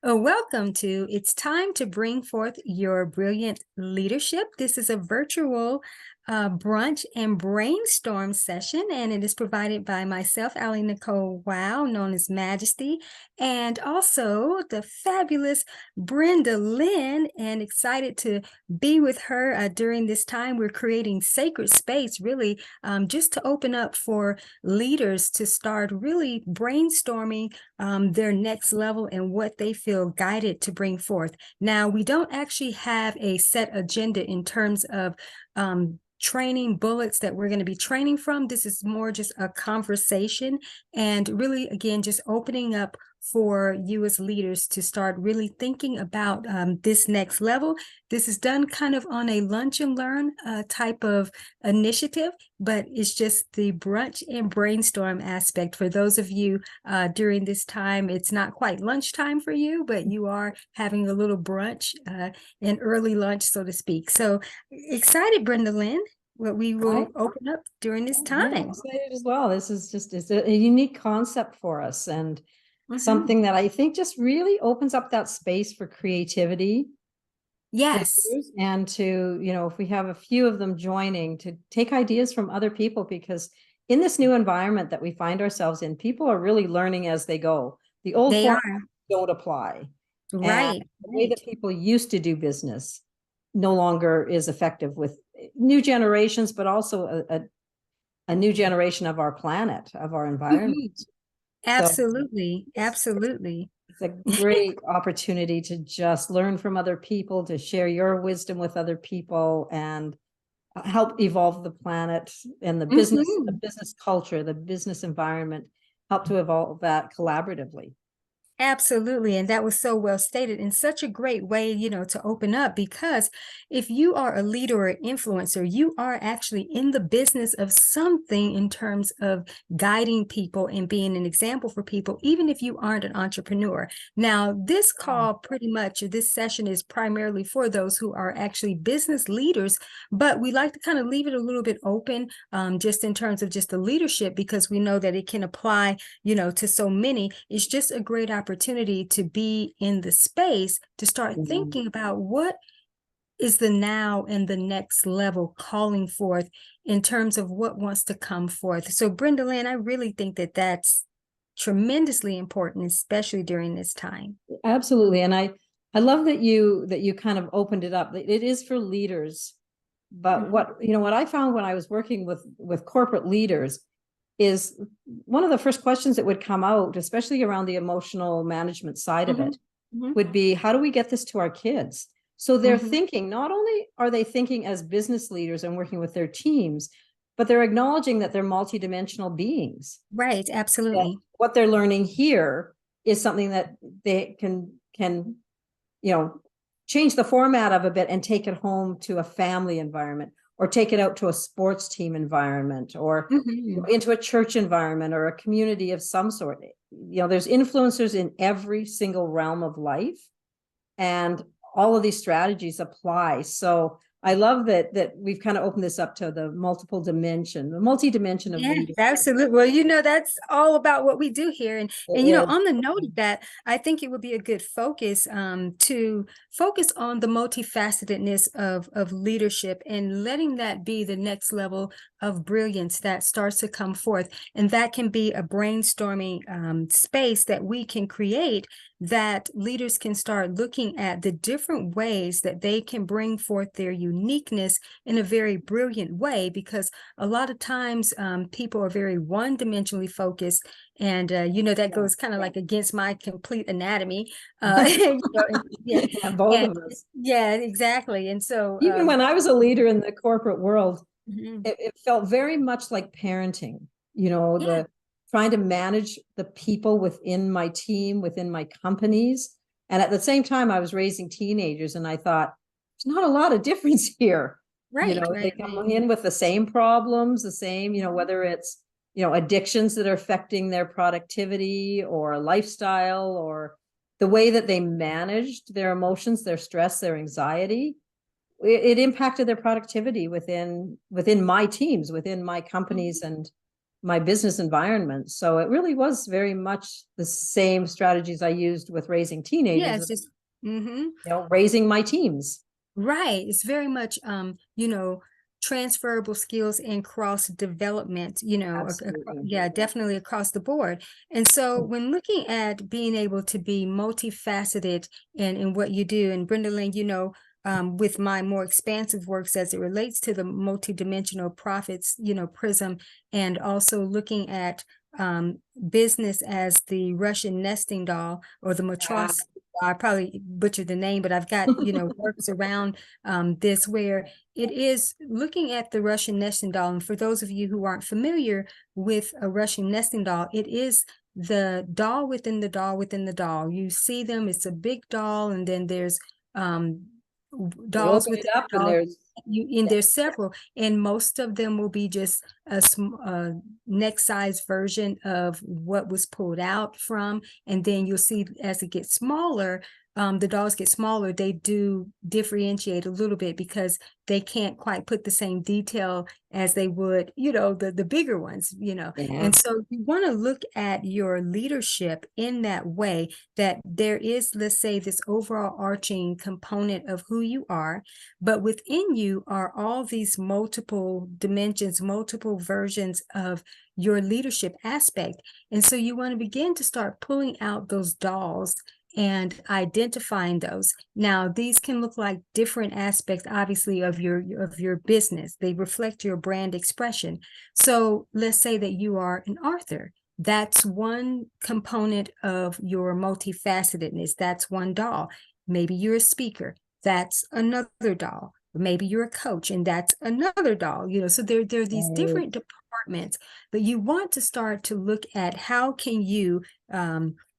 Welcome to It's Time to Bring Forth Your Brilliant Leadership. This is a virtual brunch and brainstorm session, and it is provided by myself, AliNICOLE WOW, known as Majesty, and also the fabulous Brenda Lynn, and excited to be with her during this time. We're creating sacred space, really, just to open up for leaders to start really brainstorming their next level and what they feel guided to bring forth. Now, we don't actually have a set agenda in terms of training bullets that we're going to be training from. This is more just a conversation and really, again, just opening up for you as leaders to start really thinking about this next level. This is done kind of on a lunch and learn type of initiative, but it's just the brunch and brainstorm aspect for those of you during this time. It's not quite lunchtime for you, but you are having a little brunch and early lunch, so to speak. So excited, Brenda Lynn, what we will open up during this time. I'm excited as well. This is just it's a unique concept for us, and something that I think just really opens up that space for creativity. Yes. And to, if we have a few of them joining, to take ideas from other people, because in this new environment that we find ourselves in, people are really learning as they go. The old forms don't apply. Right. And the way that people used to do business no longer is effective with new generations, but also a new generation of our planet, of our environment. Absolutely. Absolutely. It's a great opportunity to just learn from other people, to share your wisdom with other people, and help evolve the planet and the business culture, the business environment, help to evolve that collaboratively. Absolutely. And that was so well stated, in such a great way, to open up, because if you are a leader or influencer, you are actually in the business of something in terms of guiding people and being an example for people, even if you aren't an entrepreneur. Now, this call pretty much, this session is primarily for those who are actually business leaders, but we like to kind of leave it a little bit open, just in terms of just the leadership, because we know that it can apply, to so many. It's just a great opportunity to be in the space to start thinking about what is the now and the next level calling forth in terms of what wants to come forth. So Brenda Lynn, I really think that that's tremendously important, especially during this time. Absolutely. And I love that you kind of opened it up. It is for leaders. But what I found when I was working with corporate leaders is one of the first questions that would come out, especially around the emotional management side of it, would be, how do we get this to our kids? So they're thinking, not only are they thinking as business leaders and working with their teams, but they're acknowledging that they're multidimensional beings. Right, absolutely. That what they're learning here is something that they can change the format of a bit and take it home to a family environment, or take it out to a sports team environment, or into a church environment, or a community of some sort. There's influencers in every single realm of life, and all of these strategies apply. So I love that we've kind of opened this up to the multi-dimension of leadership. Absolutely. Well, that's all about what we do here. And on the note of that, I think it would be a good focus to focus on the multifacetedness of leadership, and letting that be the next level of brilliance that starts to come forth. And that can be a brainstorming space that we can create, that leaders can start looking at the different ways that they can bring forth their uniqueness in a very brilliant way, because a lot of times people are very one-dimensionally focused, and that goes kind of like against my complete anatomy. Both of us. Yeah, exactly. And so even when I was a leader in the corporate world, it felt very much like parenting, the trying to manage the people within my team, within my companies. And at the same time, I was raising teenagers, and I thought, there's not a lot of difference here. Right. They come in with the same problems, the same, whether it's, addictions that are affecting their productivity or lifestyle, or the way that they managed their emotions, their stress, their anxiety. It impacted their productivity within my teams, within my companies, and my business environment. So it really was very much the same strategies I used with raising teenagers. Yeah, it's just raising my teams. Right. It's very much transferable skills and cross development, yeah, definitely across the board. And so when looking at being able to be multifaceted in what you do, and Brenda Lynn, with my more expansive works as it relates to the multidimensional profits, prism, and also looking at business as the Russian nesting doll or the Matross. I probably butchered the name, but I've got, works around this where it is looking at the Russian nesting doll. And for those of you who aren't familiar with a Russian nesting doll, it is the doll within the doll within the doll. You see them, it's a big doll, and then there's dolls within the doll. There's several, and most of them will be just a neck size version of what was pulled out from, and then you'll see as it gets smaller, the dolls get smaller, they do differentiate a little bit because they can't quite put the same detail as they would, the bigger ones, And so you want to look at your leadership in that way, that there is, let's say, this overall arching component of who you are, but within you are all these multiple dimensions, multiple versions of your leadership aspect. And so you want to begin to start pulling out those dolls and identifying those. Now, these can look like different aspects, obviously, of your business. They reflect your brand expression. So let's say that you are an author. That's one component of your multifacetedness. That's one doll. Maybe you're a speaker. That's another doll. Maybe you're a coach, and that's another doll. So there are these different departments, but you want to start to look at how can you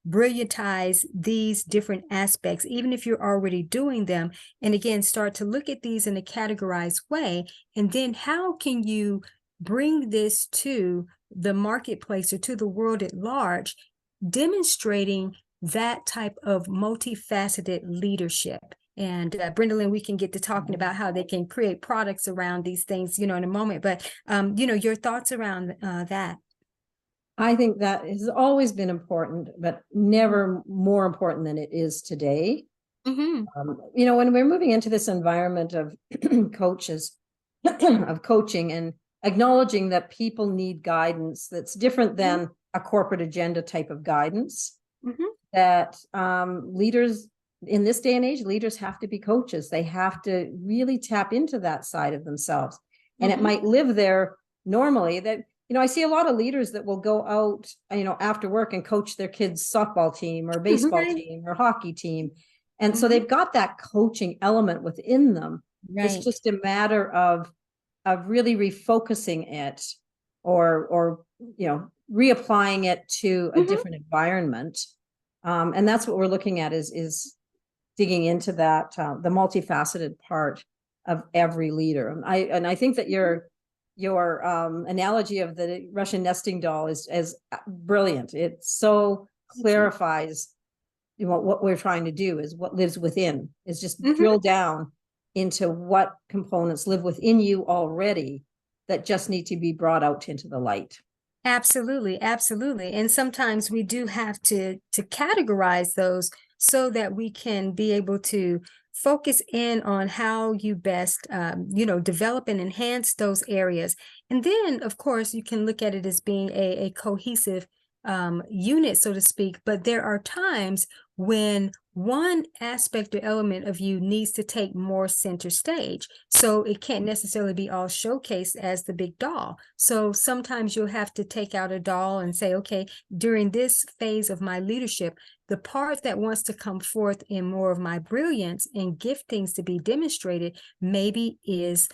brilliantize these different aspects, even if you're already doing them. And again, start to look at these in a categorized way. And then how can you bring this to the marketplace or to the world at large, demonstrating that type of multifaceted leadership. And Brenda Lynn, we can get to talking about how they can create products around these things, in a moment. But, your thoughts around that. I think that has always been important, but never more important than it is today. When we're moving into this environment of coaches, of coaching, and acknowledging that people need guidance that's different than a corporate agenda type of guidance, that leaders in this day and age, leaders have to be coaches. They have to really tap into that side of themselves. And it might live there normally. That I see a lot of leaders that will go out, after work and coach their kids' softball team or baseball team or hockey team. And so they've got that coaching element within them. It's just a matter of really refocusing it or reapplying it to a different environment. And that's what we're looking at is digging into that, the multifaceted part of every leader. And I think that your analogy of the Russian nesting doll is brilliant. It so clarifies what we're trying to do is what lives within, is just drill down into what components live within you already that just need to be brought out into the light. Absolutely, absolutely. And sometimes we do have to categorize those so that we can be able to focus in on how you best, develop and enhance those areas. And then, of course, you can look at it as being a cohesive unit, so to speak. But there are times when one aspect or element of you needs to take more center stage. So it can't necessarily be all showcased as the big doll. So sometimes you'll have to take out a doll and say, okay, during this phase of my leadership, the part that wants to come forth in more of my brilliance and giftings to be demonstrated maybe is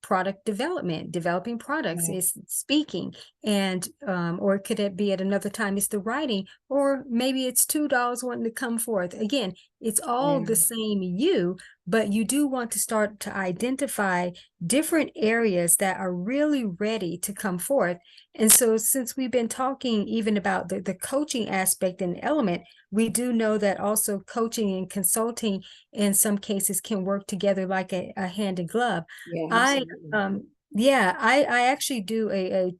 product development, developing products, is speaking, and or could it be at another time it's the writing, or maybe it's $2 wanting to come forth. Again, it's all the same you, but you do want to start to identify different areas that are really ready to come forth. And so since we've been talking even about the coaching aspect and element, we do know that also coaching and consulting in some cases can work together like a hand in glove. Yeah, I actually do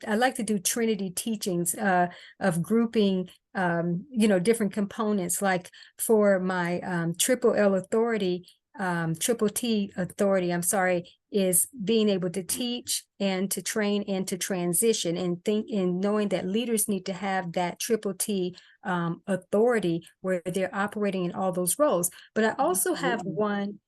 I like to do Trinity teachings of grouping different components. Like for my triple L authority, triple T authority, I'm sorry, is being able to teach and to train and to transition, and think and knowing that leaders need to have that triple T authority where they're operating in all those roles. But I also have one.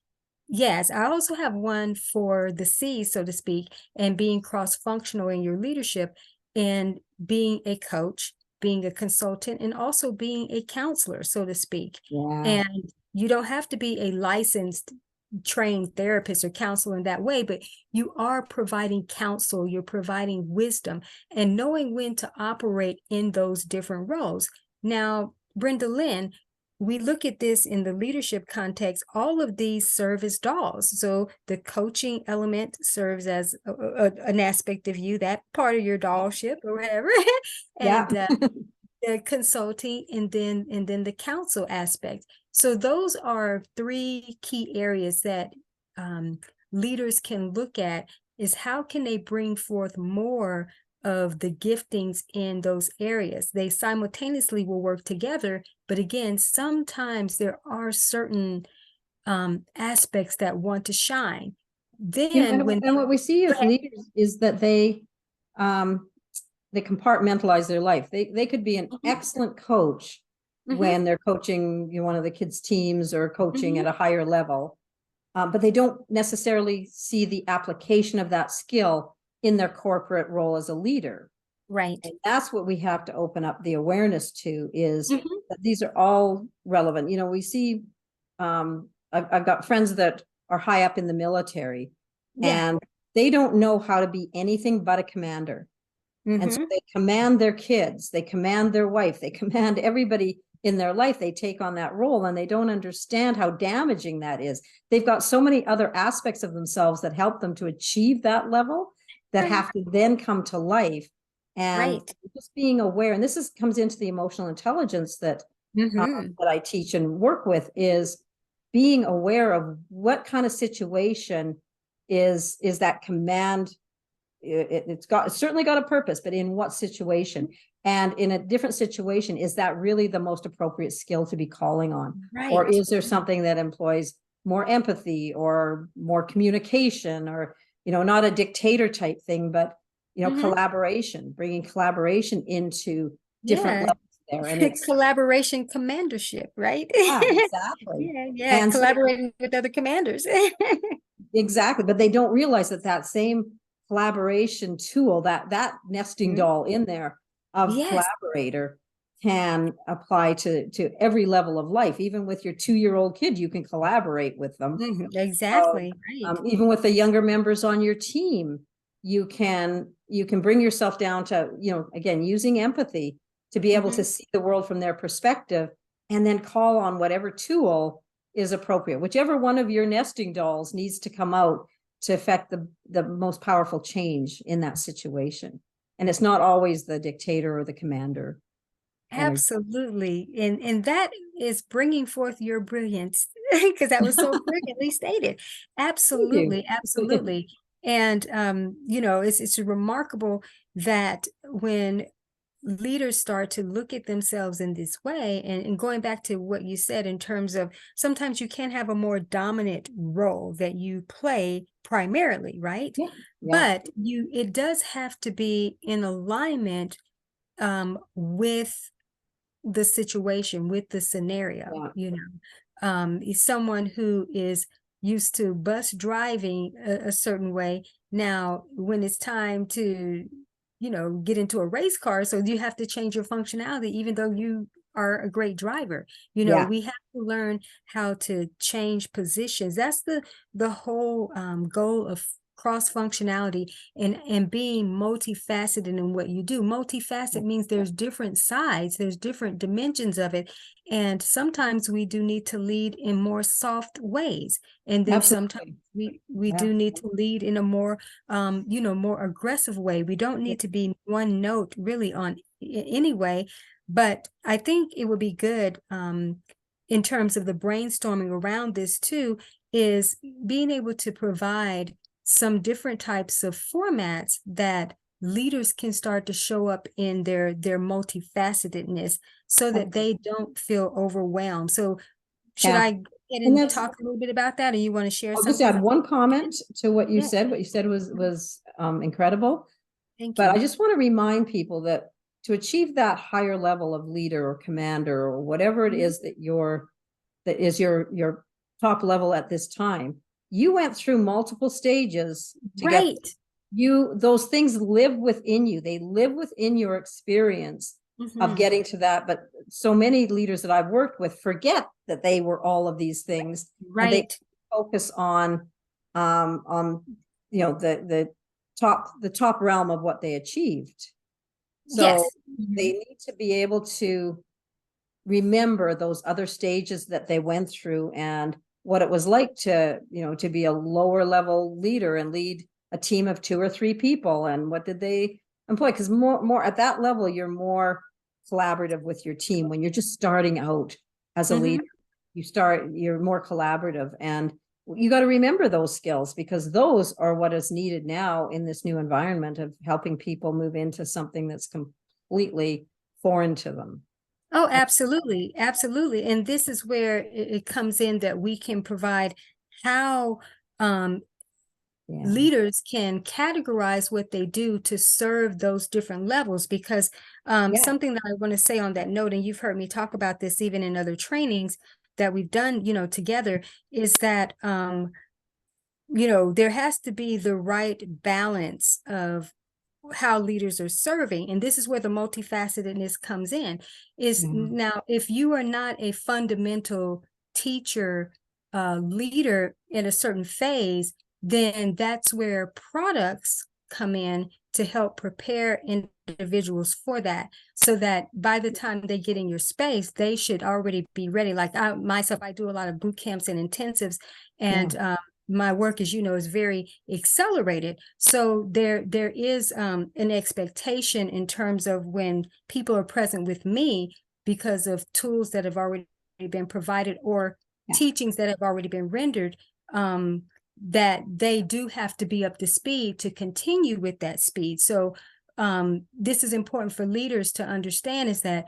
Yes, I also have one for the C, so to speak, and being cross-functional in your leadership and being a coach, being a consultant, and also being a counselor, so to speak. Yeah. And you don't have to be a licensed trained therapist or counselor in that way, but you are providing counsel, you're providing wisdom, and knowing when to operate in those different roles. Now, Brenda Lynn, we look at this in the leadership context, all of these serve as dolls. So the coaching element serves as an aspect of you, that part of your dollship or whatever. And Yeah. the consulting, and then the counsel aspect. So those are three key areas that leaders can look at, is how can they bring forth more of the giftings in those areas. They simultaneously will work together, but again, sometimes there are certain aspects that want to shine. Then and what we see as leaders is that they compartmentalize their life. They could be an excellent coach when they're coaching one of the kids' teams or coaching at a higher level, but they don't necessarily see the application of that skill in their corporate role as a leader. Right. And that's what we have to open up the awareness to, is that these are all relevant. We see, I've got friends that are high up in the military, and they don't know how to be anything but a commander. And so they command their kids, they command their wife, they command everybody in their life. They take on that role, and they don't understand how damaging that is. They've got so many other aspects of themselves that help them to achieve that level that have to then come to life. And just being aware, and this comes into the emotional intelligence that that I teach and work with, is being aware of what kind of situation is that command. It's certainly got a purpose, but in what situation? And in a different situation, is that really the most appropriate skill to be calling on? Or is there something that employs more empathy or more communication, or not a dictator type thing, but collaboration, bringing collaboration into different levels there. And it's collaboration commandership, right? Yeah, exactly. And collaborating with other commanders. Exactly. But they don't realize that same collaboration tool, that nesting doll in there of collaborator, can apply to every level of life. Even with your 2-year-old kid, you can collaborate with them. Exactly. Even with the younger members on your team, you can bring yourself down to, again, using empathy to be able to see the world from their perspective, and then call on whatever tool is appropriate. Whichever one of your nesting dolls needs to come out to affect the most powerful change in that situation. And it's not always the dictator or the commander. Absolutely. And that is bringing forth your brilliance, because that was so brilliantly stated. Absolutely. Absolutely. And, it's remarkable that when leaders start to look at themselves in this way, and going back to what you said in terms of, sometimes you can have a more dominant role that you play primarily, right? But it does have to be in alignment with the situation, with the scenario. Someone who is used to bus driving a certain way, now when it's time to get into a race car, so you have to change your functionality, even though you are a great driver. We have to learn how to change positions. That's the whole goal of cross functionality, and being multifaceted in what you do. Multifaceted means there's different sides, there's different dimensions of it, and sometimes we do need to lead in more soft ways, and then sometimes we do need to lead in a more more aggressive way. We don't need to be one note really on any way. But I think it would be good in terms of the brainstorming around this too, is being able to provide some different types of formats that leaders can start to show up in their multifacetedness so that they don't feel overwhelmed. So should I go ahead and talk a little bit about that, or you want to share something? I'll just add one comment to what you said. What you said was incredible. Thank you. But I just want to remind people that to achieve that higher level of leader or commander or whatever it is that is your top level at this time, you went through multiple stages to get those things live within you. They live within your experience of getting to that. But so many leaders that I've worked with forget that they were all of these things. And they focus on you know, the top realm of what they achieved. So they need to be able to remember those other stages that they went through and what it was like to, you know, to be a lower level leader and lead a team of 2 or 3 people, and what did they employ? Because more at that level, you're more collaborative with your team. When you're just starting out as a leader, you're more collaborative, and you got to remember those skills, because those are what is needed now in this new environment of helping people move into something that's completely foreign to them. Oh, absolutely. Absolutely. And this is where it comes in that we can provide how leaders can categorize what they do to serve those different levels. Because something that I want to say on that note, and you've heard me talk about this even in other trainings that we've done, you know, together, is that, you know, there has to be the right balance of how leaders are serving. And this is where the multifacetedness comes in, is now, if you are not a fundamental teacher, leader in a certain phase, then that's where products come in to help prepare individuals for that, so that by the time they get in your space, they should already be ready. Like I do a lot of boot camps and intensives, and my work, as you know, is very accelerated. So there is an expectation in terms of when people are present with me, because of tools that have already been provided or teachings that have already been rendered, that they do have to be up to speed to continue with that speed. So this is important for leaders to understand, is that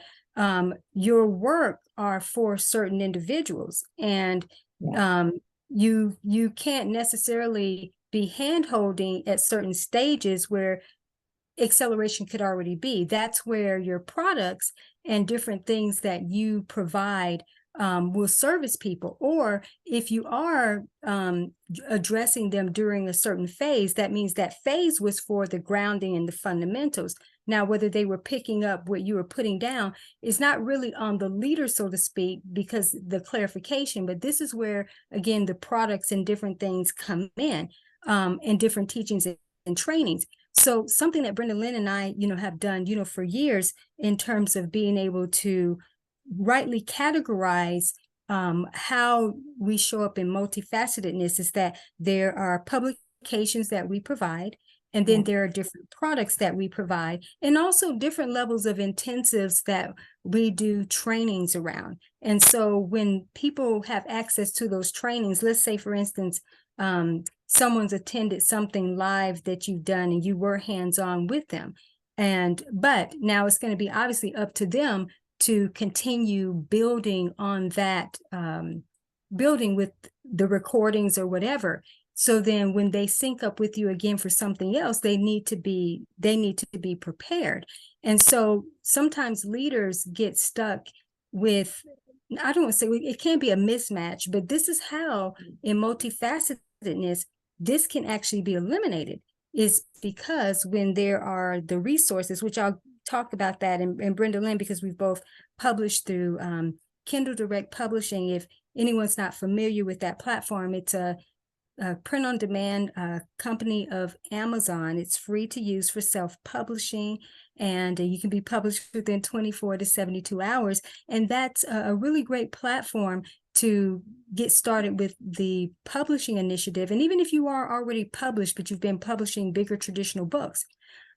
your work are for certain individuals, and you can't necessarily be hand-holding at certain stages where acceleration could already be. That's where your products and different things that you provide will service people. Or if you are addressing them during a certain phase, that means that phase was for the grounding and the fundamentals. Now, whether they were picking up what you were putting down is not really on the leader, so to speak, because the clarification, but this is where, again, the products and different things come in, and different teachings and trainings. So something that Brenda Lynn and I, you know, have done, you know, for years, in terms of being able to rightly categorize how we show up in multifacetedness, is that there are publications that we provide, and then there are different products that we provide, and also different levels of intensives that we do trainings around. And so when people have access to those trainings, let's say, for instance, someone's attended something live that you've done and you were hands-on with them, but now it's going to be obviously up to them to continue building on that, building with the recordings or whatever. So then when they sync up with you again for something else, they need to be prepared. And so sometimes leaders get stuck with, I don't want to say it can't be a mismatch, but this is how in multifacetedness, this can actually be eliminated, is because when there are the resources, which I'll talk about that, and Brenda Lynn, because we've both published through Kindle Direct Publishing. If anyone's not familiar with that platform, it's a print-on-demand company of Amazon. It's free to use for self-publishing, and you can be published within 24 to 72 hours. And that's a really great platform to get started with the publishing initiative. And even if you are already published, but you've been publishing bigger traditional books,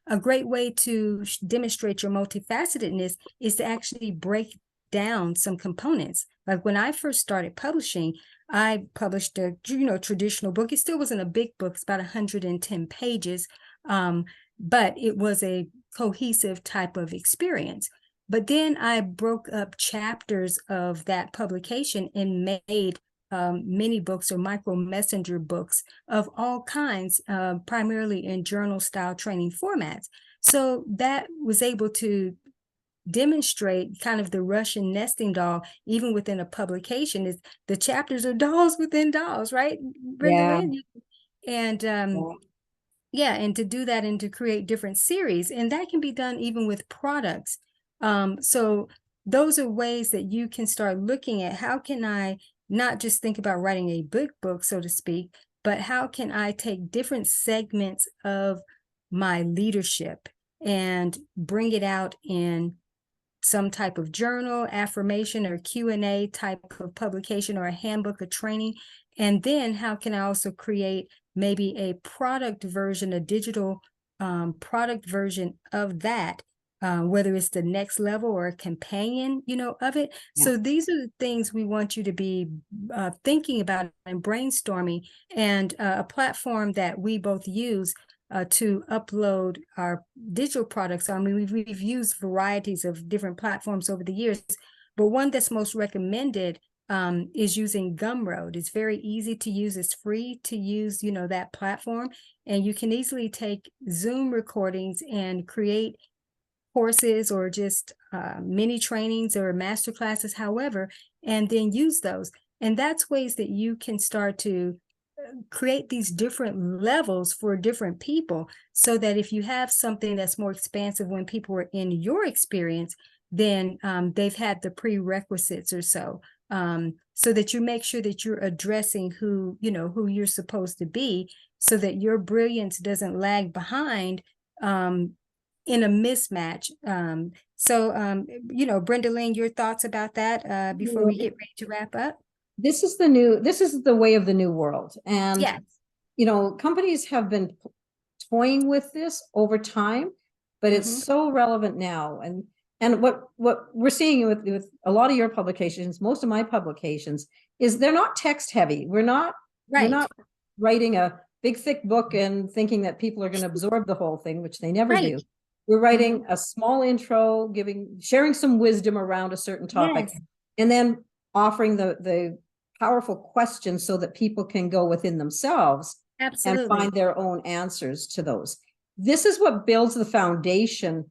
a great way to demonstrate your multifacetedness is to actually break down some components. Like when I first started publishing, I published a, traditional book. It still wasn't a big book. It's about 110 pages. But it was a cohesive type of experience. But then I broke up chapters of that publication and made mini books or micro messenger books of all kinds, primarily in journal style training formats. So that was able to demonstrate kind of the Russian nesting doll, even within a publication, is the chapters are dolls within dolls, right, Brenda Yeah. Lynn? And yeah, and to do that and to create different series, and that can be done even with products. So those are ways that you can start looking at how can I not just think about writing a book, so to speak, but how can I take different segments of my leadership and bring it out in some type of journal, affirmation, or Q&A type of publication, or a handbook or training. And then how can I also create maybe a product version, a digital product version of that, whether it's the next level or a companion, of it. Yeah. So these are the things we want you to be thinking about and brainstorming, and a platform that we both use to upload our digital products. I mean, we've used varieties of different platforms over the years, but one that's most recommended is using Gumroad. It's very easy to use. It's free to use, that platform. And you can easily take Zoom recordings and create courses or just mini trainings or master classes, however, and then use those. And that's ways that you can start to create these different levels for different people, so that if you have something that's more expansive when people are in your experience, then they've had the prerequisites or so that you make sure that you're addressing who you're supposed to be, so that your brilliance doesn't lag behind in a mismatch. Brenda Lynn, your thoughts about that before we get ready to wrap up? This is the way of the new world. And, yes. Companies have been toying with this over time, but it's so relevant now. And what we're seeing with a lot of your publications, most of my publications, is they're not text heavy. We're not writing a big thick book and thinking that people are going to absorb the whole thing, which they never do. We're writing a small intro, sharing some wisdom around a certain topic, and then offering the powerful questions so that people can go within themselves and find their own answers to those. This is what builds the foundation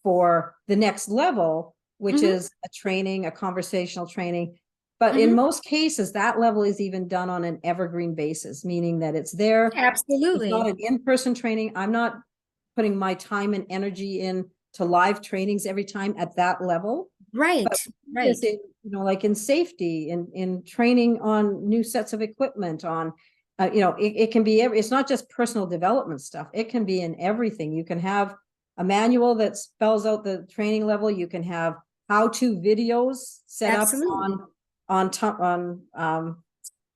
for the next level, which is a training, a conversational training. But in most cases, that level is even done on an evergreen basis, meaning that it's there. Absolutely. It's not an in-person training. I'm not putting my time and energy in to live trainings every time at that level. Right. Like in safety, in training on new sets of equipment, on, it can be, it's not just personal development stuff. It can be in everything. You can have a manual that spells out the training level. You can have how-to videos set up on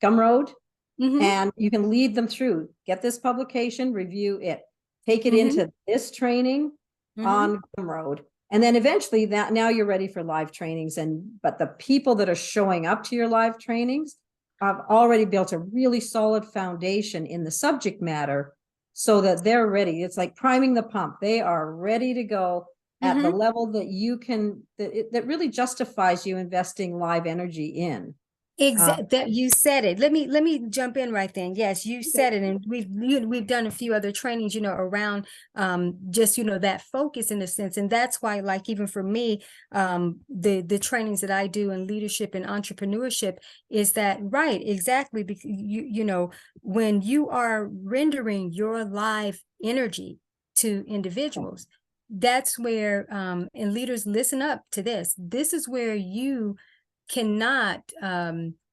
Gumroad, and you can lead them through. Get this publication, review it, take it into this training on Gumroad. And then eventually now you're ready for live trainings. But the people that are showing up to your live trainings have already built a really solid foundation in the subject matter, so that they're ready. It's like priming the pump. They are ready to go at the level that you can, that really justifies you investing live energy in. That you said it. Let me jump in right then. Yes, you said it, and we've done a few other trainings, around just that focus in a sense, and that's why, like, even for me, the trainings that I do in leadership and entrepreneurship is that exactly, because when you are rendering your live energy to individuals, that's where and leaders, listen up to this. This is where you cannot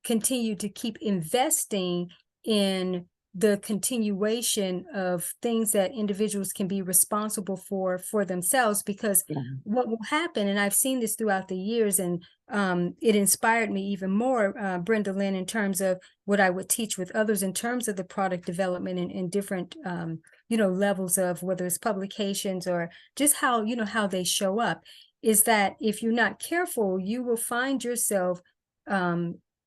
continue to keep investing in the continuation of things that individuals can be responsible for themselves, because what will happen, and I've seen this throughout the years, and it inspired me even more, Brenda Lynn, in terms of what I would teach with others in terms of the product development and different levels of whether it's publications or just how how they show up, is that if you're not careful, you will find yourself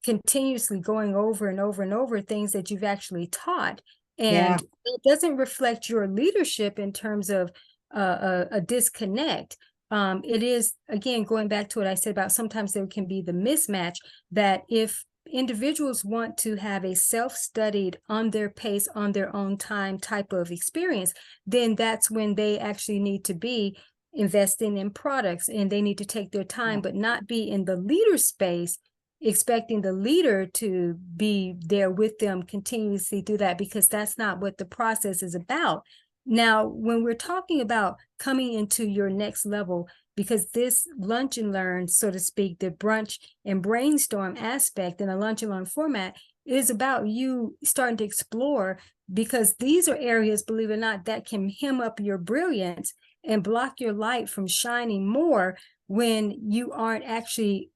continuously going over and over and over things that you've actually taught. Yeah. And it doesn't reflect your leadership in terms of a disconnect. It is, again, going back to what I said about sometimes there can be the mismatch, that if individuals want to have a self-studied, on their pace, on their own time type of experience, then that's when they actually need to be investing in products, and they need to take their time, but not be in the leader space expecting the leader to be there with them continuously through that, because that's not what the process is about. Now, when we're talking about coming into your next level, because this lunch and learn, so to speak, the brunch and brainstorm aspect in a lunch and learn format is about you starting to explore, because these are areas, believe it or not, that can hem up your brilliance and block your light from shining more when you aren't actually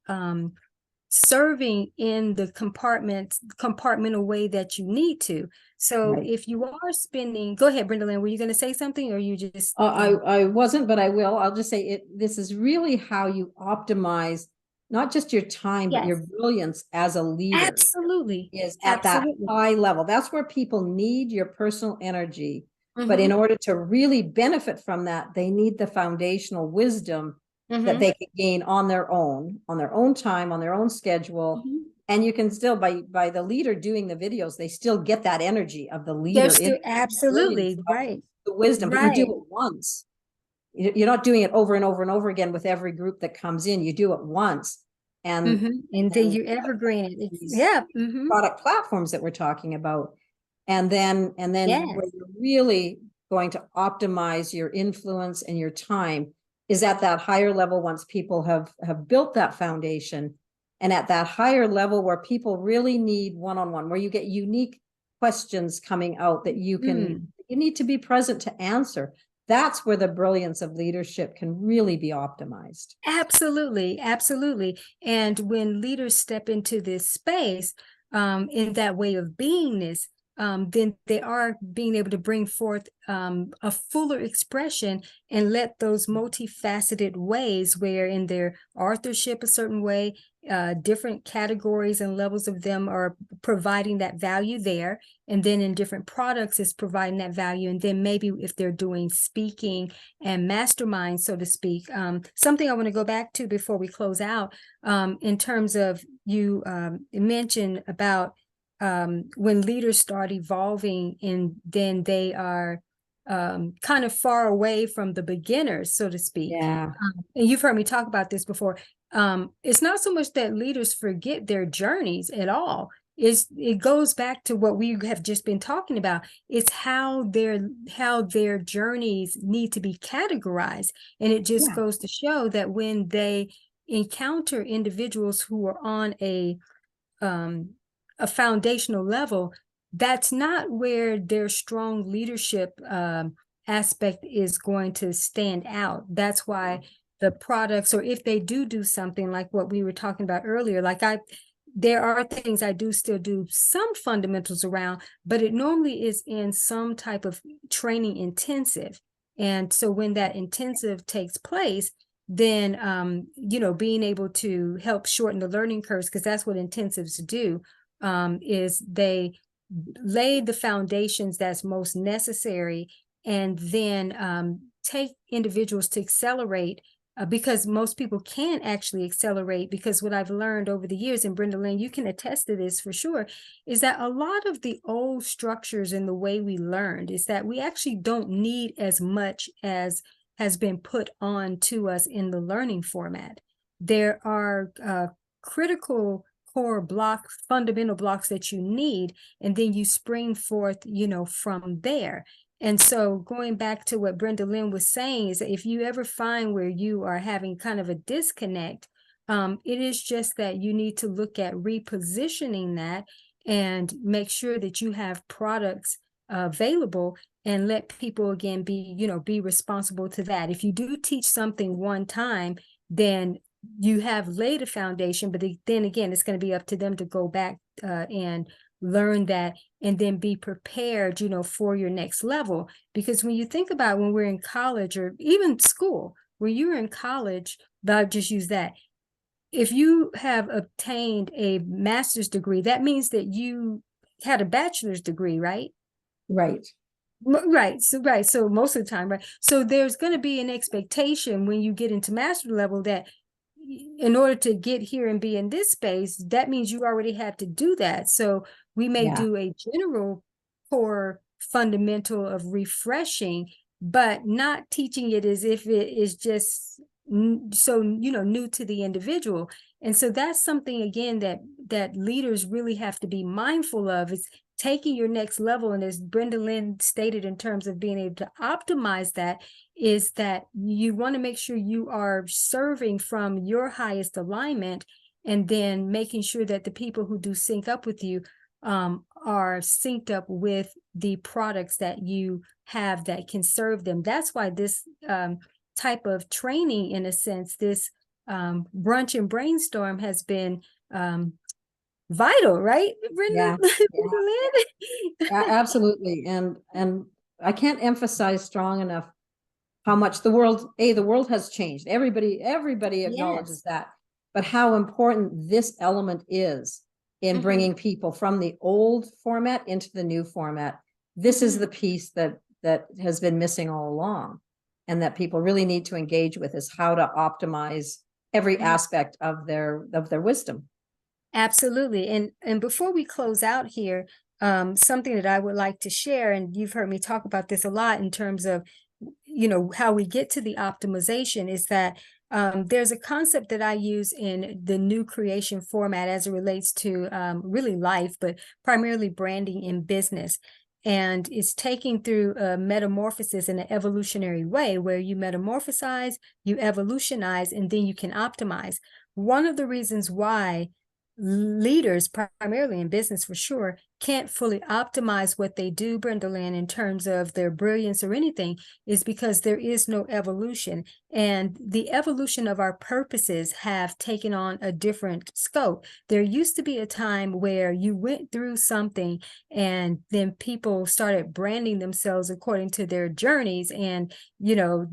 serving in the compartmental way that you need to. So Right. if you are spending, go ahead, Brenda Lynn, were you going to say something, or you just? I wasn't, but I will. I'll just say it. This is really how you optimize not just your time, but Yes, your brilliance as a leader. absolutely. Is at that high level. That's where people need your personal energy. But in order to really benefit from that, they need the foundational wisdom that they can gain on their own time, on their own schedule. And you can still, by the leader doing the videos, they still get that energy of the leader. They're still, absolutely, right. The wisdom, right. But you do it once. You're not doing it over and over and over again with every group that comes in. You do it once. And then you evergreen it. Yeah. Product platforms that we're talking about. And then Yes. where you're really going to optimize your influence and your time is at that higher level, once people have built that foundation, and at that higher level where people really need one-on-one, where you get unique questions coming out that you need to be present to answer. That's where the brilliance of leadership can really be optimized. Absolutely, absolutely. And when leaders step into this space, in that way of beingness, then they are being able to bring forth a fuller expression, and let those multifaceted ways, where in their authorship a certain way, different categories and levels of them are providing that value there, and then in different products is providing that value, and then maybe if they're doing speaking and mastermind, so to speak. Something I want to go back to before we close out, in terms of you mentioned about when leaders start evolving, and then they are kind of far away from the beginners, so to speak. Yeah. And you've heard me talk about this before. It's not so much that leaders forget their journeys at all. It goes back to what we have just been talking about. It's how their journeys need to be categorized. And it just goes to show that when they encounter individuals who are on a foundational level, that's not where their strong leadership aspect is going to stand out. That's why the products, or if they do something like what we were talking about earlier, like there are things I do still do some fundamentals around, but it normally is in some type of training intensive. And so when that intensive takes place, then being able to help shorten the learning curves, because that's what intensives do, is they lay the foundations that's most necessary, and then take individuals to accelerate, because most people can't actually accelerate, because what I've learned over the years, and Brenda Lynn, you can attest to this for sure, is that a lot of the old structures and the way we learned is that we actually don't need as much as has been put on to us in the learning format. There are critical core fundamental blocks that you need, and then you spring forth, from there. And so going back to what Brenda Lynn was saying, is that if you ever find where you are having kind of a disconnect, it is just that you need to look at repositioning that and make sure that you have products available, and let people again be responsible to that. If you do teach something one time, then you have laid a foundation, but then again, it's going to be up to them to go back and learn that, and then be prepared, for your next level. Because when you think about when we're in college, or even school, when you're in college, but I'll just use that, if you have obtained a master's degree, that means that you had a bachelor's degree, right? Right. Right. So most of the time, right. So there's going to be an expectation when you get into master level that in order to get here and be in this space, that means you already have to do that. So we may do a general core fundamental of refreshing, but not teaching it as if it is just so, new to the individual. And so that's something, again, that leaders really have to be mindful of, is taking your next level. And as Brenda Lynn stated, in terms of being able to optimize that, is that you want to make sure you are serving from your highest alignment, and then making sure that the people who do sync up with you are synced up with the products that you have that can serve them. That's why this type of training, in a sense, this brunch and brainstorm has been vital, right, Brenda? Yeah, absolutely. And I can't emphasize strong enough how much the world has changed. Everybody acknowledges that, but how important this element is in bringing people from the old format into the new format. This is the piece that has been missing all along, and that people really need to engage with, is how to optimize every aspect of their wisdom. Absolutely. And before we close out here, something that I would like to share, and you've heard me talk about this a lot in terms of, how we get to the optimization, is that there's a concept that I use in the new creation format as it relates to really life, but primarily branding in business. And it's taking through a metamorphosis in an evolutionary way, where you metamorphosize, you evolutionize, and then you can optimize. One of the reasons why leaders, primarily in business for sure, can't fully optimize what they do, Brenda Lynn, in terms of their brilliance or anything, is because there is no evolution. And the evolution of our purposes have taken on a different scope. There used to be a time where you went through something and then people started branding themselves according to their journeys, and,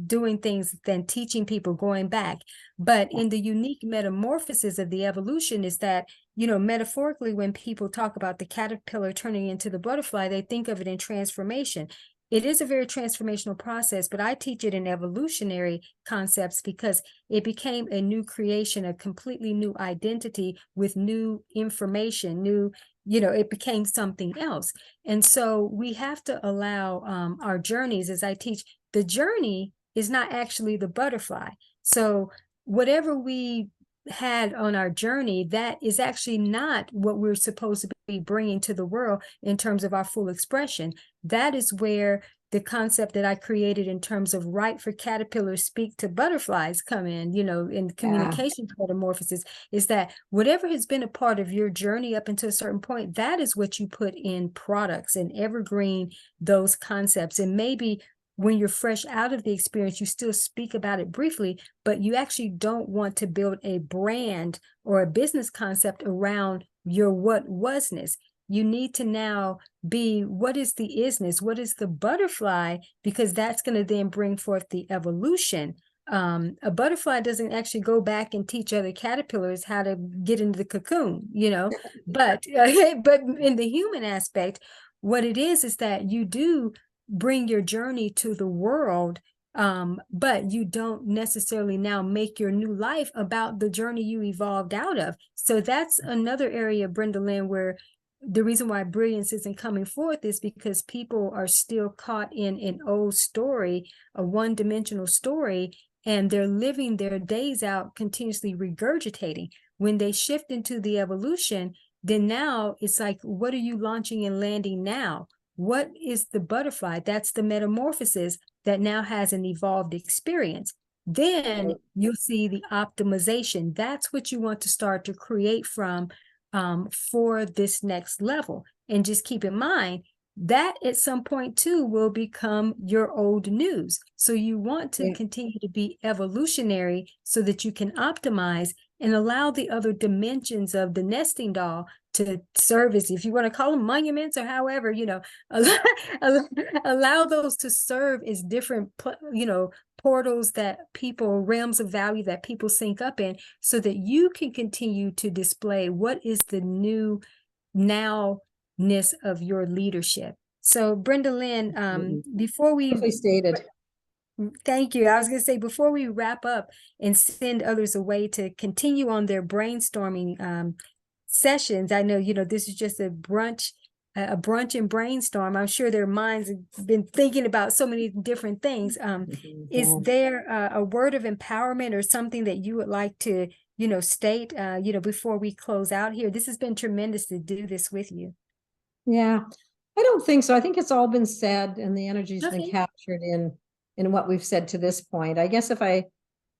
doing things, then teaching people, going back. But in the unique metamorphosis of the evolution is that, metaphorically, when people talk about the caterpillar turning into the butterfly, they think of it in transformation. It is a very transformational process, but I teach it in evolutionary concepts, because it became a new creation, a completely new identity with new information, it became something else. And so we have to allow our journeys, as I teach, the journey is not actually the butterfly. So whatever we had on our journey, that is actually not what we're supposed to be bringing to the world in terms of our full expression. That is where the concept that I created in terms of write for caterpillars, speak to butterflies come in, in communication metamorphosis, is that whatever has been a part of your journey up until a certain point, that is what you put in products and evergreen those concepts. And maybe when you're fresh out of the experience, you still speak about it briefly, but you actually don't want to build a brand or a business concept around your what wasness. You need to now be, what is the isness? What is the butterfly? Because that's going to then bring forth the evolution. A butterfly doesn't actually go back and teach other caterpillars how to get into the cocoon, but in the human aspect, what it is that you do bring your journey to the world, but you don't necessarily now make your new life about the journey you evolved out of. So that's another area, Brenda Lynn, where the reason why brilliance isn't coming forth is because people are still caught in an old story, a one-dimensional story, and they're living their days out continuously regurgitating. When they shift into the evolution, then now it's like, what are you launching and landing now? What is the butterfly? That's the metamorphosis that now has an evolved experience. Then you'll see the optimization. That's what you want to start to create from for this next level. And just keep in mind that at some point too will become your old news. So you want to continue to be evolutionary so that you can optimize and allow the other dimensions of the nesting doll to serve as, if you want to call them monuments or however, allow those to serve as different, portals that people, realms of value that people sync up in, so that you can continue to display what is the new now-ness of your leadership. So Brenda Lynn, before we stated. Thank you. I was going to say, before we wrap up and send others away to continue on their brainstorming sessions, I know, this is just a brunch and brainstorm. I'm sure their minds have been thinking about so many different things. Is there a word of empowerment or something that you would like to, state, before we close out here? This has been tremendous to do this with you. Yeah, I don't think so. I think it's all been said and the energy's been captured in what we've said to this point. I guess if I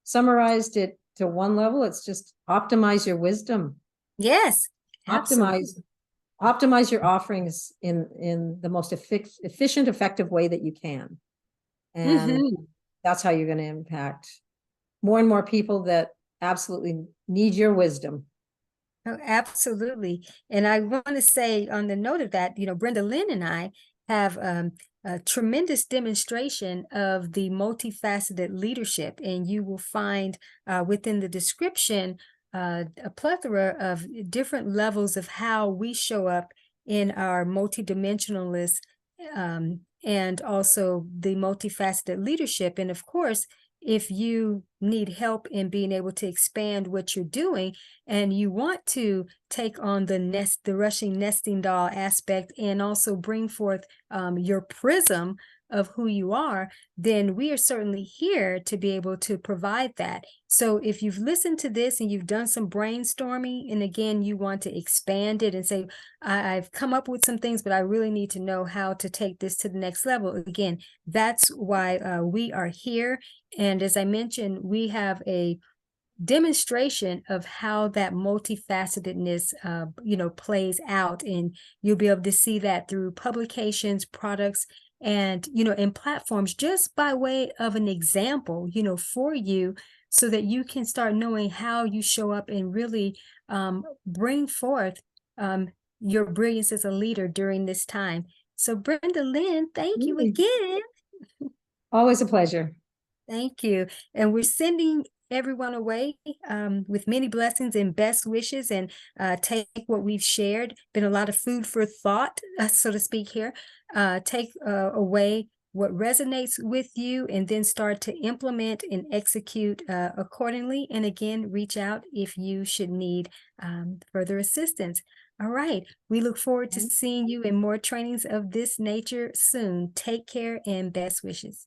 summarized it to one level, it's just optimize your wisdom. Yes. Optimize your offerings in the most efficient, effective way that you can. And that's how you're going to impact more and more people that absolutely need your wisdom. Oh, absolutely. And I want to say, on the note of that, Brenda Lynn and I have a tremendous demonstration of the multifaceted leadership, and you will find within the description a plethora of different levels of how we show up in our multidimensionalist and also the multifaceted leadership. And of course, if you need help in being able to expand what you're doing, and you want to take on the rushing nesting doll aspect, and also bring forth your prism of who you are, then we are certainly here to be able to provide that. So if you've listened to this and you've done some brainstorming, and again, you want to expand it and say, I've come up with some things, but I really need to know how to take this to the next level. Again, that's why we are here. And as I mentioned, we have a demonstration of how that multifacetedness, plays out. And you'll be able to see that through publications, products, and, and platforms, just by way of an example, for you, so that you can start knowing how you show up and really bring forth your brilliance as a leader during this time. So Brenda Lynn, thank you again. Always a pleasure. Thank you. And we're sending everyone away with many blessings and best wishes, and take what we've shared, been a lot of food for thought, so to speak here, take away what resonates with you, and then start to implement and execute accordingly. And again, reach out if you should need further assistance. All right. We look forward to seeing you in more trainings of this nature soon. Take care and best wishes.